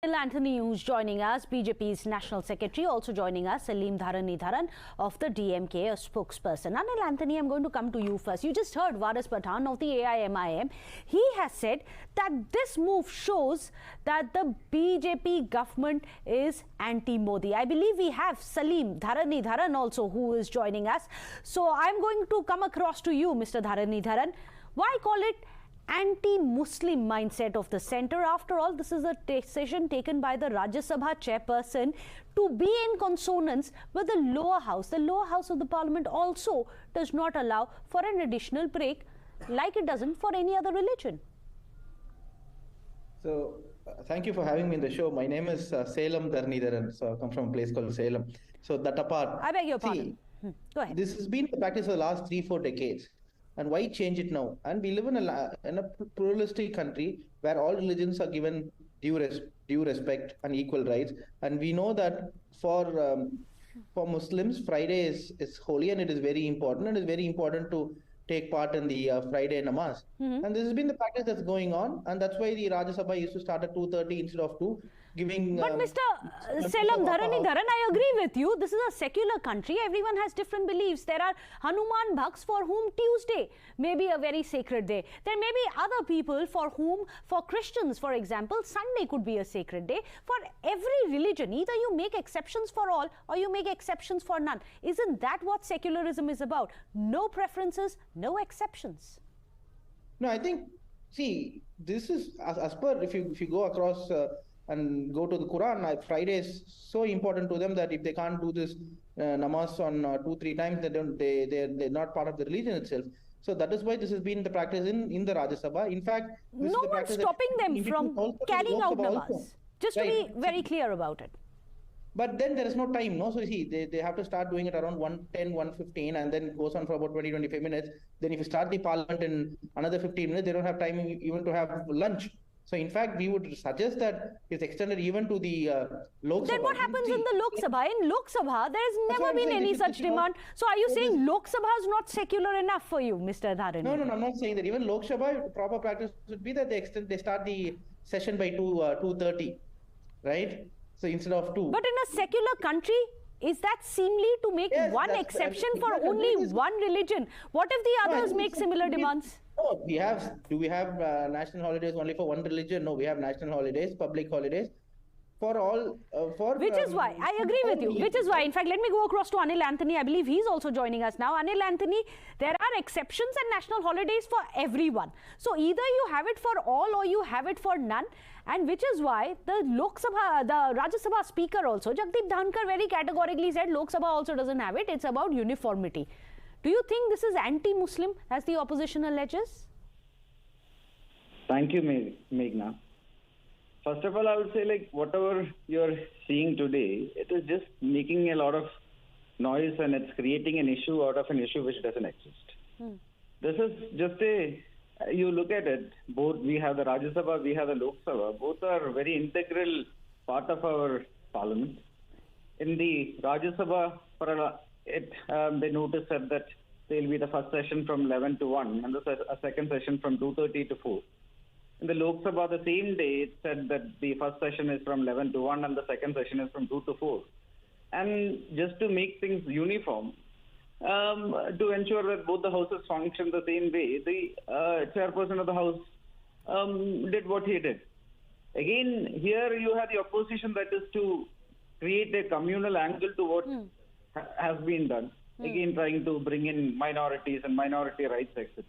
Anil Antony, who's joining us, BJP's National Secretary, also joining us, Salim Dharanidharan of the DMK, a spokesperson. Anil Antony, I'm going to come to you first. You just heard Waris Pathan of the AIMIM. He has said that this move shows that the BJP government is anti-Modi. I believe we have Salim Dharanidharan also who is joining us. So I'm going to come across to you, Mr. Dharanidharan. Why call it anti-Muslim mindset of the centre? After all, this is a decision taken by the Rajya Sabha chairperson to be in consonance with the lower house. The lower house of the parliament also does not allow for an additional break like it doesn't for any other religion. So, thank you for having me in the show. My name is Salem Dharanidharan. So, I come from a place called Salem. So, that apart. I beg your pardon. Go ahead. This has been the practice for the last 3-4 decades. And why change it now? And we live in a pluralistic country where all religions are given due respect and equal rights. And we know that for Muslims, Friday is holy and it is very important. And it is very important to take part in the Friday namaz. And this has been the practice that's going on. And that's why the Rajya Sabha used to start at 2:30 instead of 2. Giving, but Mr. Salem Dharanidharan, I agree with you. This is a secular country. Everyone has different beliefs. There are Hanuman Bhakts for whom Tuesday may be a very sacred day. There may be other people for whom, for Christians, for example, Sunday could be a sacred day. For every religion, either you make exceptions for all or you make exceptions for none. Isn't that what secularism is about? No preferences, no exceptions. No, I think, see, this is as per if you go across and go to the Quran, Friday is so important to them that if they can't do this namaz on 2-3 times, they're not part of the religion itself. So that is why this has been the practice in the Rajya Sabha. In fact, no one's stopping them from carrying out namaz. Just to be very clear about it. But then there is no time, no? So see, they have to start doing it around 1:10, 1:15, and then it goes on for about 20-25 minutes. Then if you start the parliament in another 15 minutes, they don't have time even to have lunch. So in fact, we would suggest that it's extended even to the Lok Sabha. Then what happens in the Lok Sabha? In Lok Sabha, there has never been any such demand. So are you saying Lok Sabha is not secular enough for you, Mr. Dharan? No, I'm not saying that. Even Lok Sabha, proper practice would be that they start the session by 2:30, right? So instead of 2. But in a secular country, is that seemly to make one exception for only one religion? What if the others make similar demands? No, do we have national holidays only for one religion? No, we have national holidays, public holidays for all. Which is why, I agree with you, which is why, in fact, let me go across to Anil Antony. I believe he's also joining us now. Anil Antony, there are exceptions and national holidays for everyone. So either you have it for all or you have it for none. And which is why the Rajya Sabha speaker also, Jagdeep Dhankar, very categorically said Lok Sabha also doesn't have it. It's about uniformity. Do you think this is anti-Muslim, as the opposition alleges? Thank you, Meghna. First of all, I would say, like, whatever you're seeing today, it is just making a lot of noise and it's creating an issue out of an issue which doesn't exist. This is just you look at it, both we have the Rajya Sabha, we have the Lok Sabha, both are very integral part of our parliament. In the Rajya Sabha, the notice said that there will be the first session from 11 to 1 and a second session from 2:30 to 4. In the Lok Sabha, the same day, it said that the first session is from 11 to 1 and the second session is from 2 to 4. And just to make things uniform, to ensure that both the houses function the same way, the chairperson of the house did what he did. Again, here you have the opposition that is to create a communal angle to what has been done. Again, trying to bring in minorities and minority rights, etc.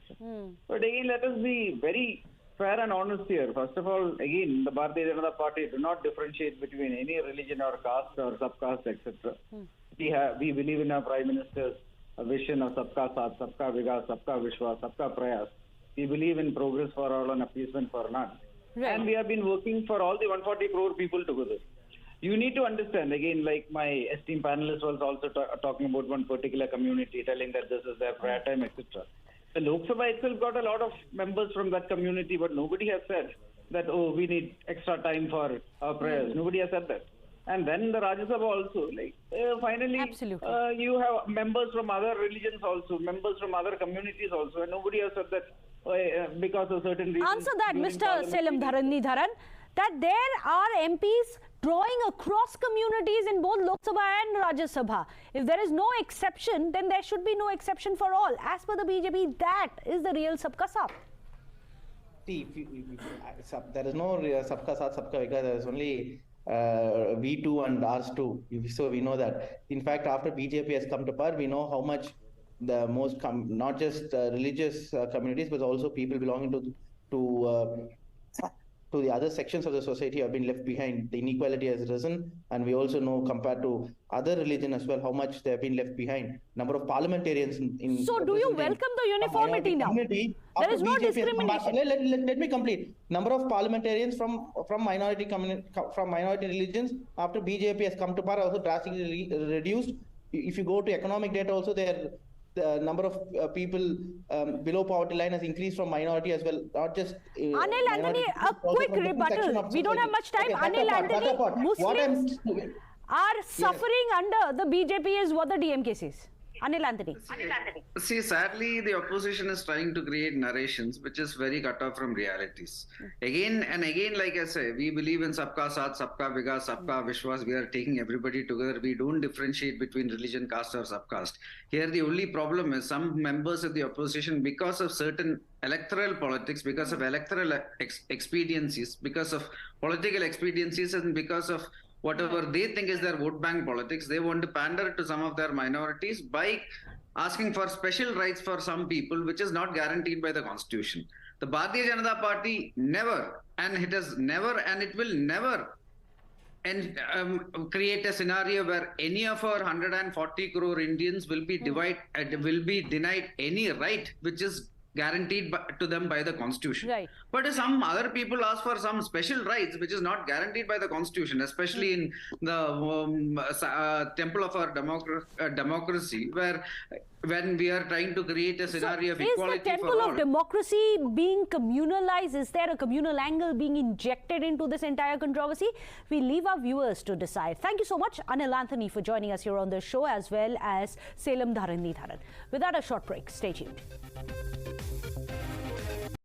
But again, let us be very fair and honest here. First of all, again, the Bharatiya Janata Party do not differentiate between any religion or caste or subcaste, etc. We believe in our Prime Minister's vision of Sabka Saath, Sabka Vikas, Sabka Vishwas, Sabka Prayas. We believe in progress for all and appeasement for none. Right. And we have been working for all the 140 crore people together. You need to understand, again, like my esteemed panelist was also talking about one particular community, telling that this is their prayer time, etc. The Lok Sabha itself got a lot of members from that community, but nobody has said that, oh, we need extra time for our prayers. Nobody has said that. And then the Rajya Sabha also, like, finally, you have members from other religions also, members from other communities also, and nobody has said that because of certain reasons. Answer that, Mr. Salem Dharanidharan. that there are MPs drawing across communities in both Lok Sabha and Rajya Sabha. If there is no exception, then there should be no exception for all. As per the BJP, that is the real Sabka Saath. See, there is no Sabka Saath, Sabka Vikas. There is only V2 and Rs2. So we know that. In fact, after BJP has come to power, we know how much the most not just religious communities, but also people belonging to the other sections of the society have been left behind. The inequality has risen, and we also know, compared to other religion as well, how much they have been left behind. Number of parliamentarians in so do you welcome the uniformity now? There is no discrimination. Let me complete. Number of parliamentarians from minority religions after BJP has come to power also drastically reduced. If you go to economic data also, the number of people below poverty line has increased from minority as well, not just Anil Anthony, a quick rebuttal. We don't have much time. Okay, Anil Anthony, Muslims are suffering under the BJP is what the DMK says. Anil Anthony. See, sadly, the opposition is trying to create narrations which is very cut off from realities. Again and again, like I say, we believe in Sabka Saath, Sabka Vikas, Sabka Vishwas. We are taking everybody together. We don't differentiate between religion, caste or subcaste. Here, the only problem is some members of the opposition, because of certain electoral politics, because of electoral expediencies, because of political expediencies, and because of whatever they think is their vote bank politics, they want to pander to some of their minorities by asking for special rights for some people, which is not guaranteed by the constitution. The Bharatiya Janata Party never, and it has never, and it will never create a scenario where any of our 140 crore Indians will be denied any right which is guaranteed to them by the constitution. Right. But if some other people ask for some special rights which is not guaranteed by the constitution, especially in the temple of our democracy, where when we are trying to create a scenario of equality for all. Is the temple of democracy being communalized? Is there a communal angle being injected into this entire controversy? We leave our viewers to decide. Thank you so much, Anil Anthony, for joining us here on the show, as well as Selam Dharanidharan. Without a short break, stay tuned.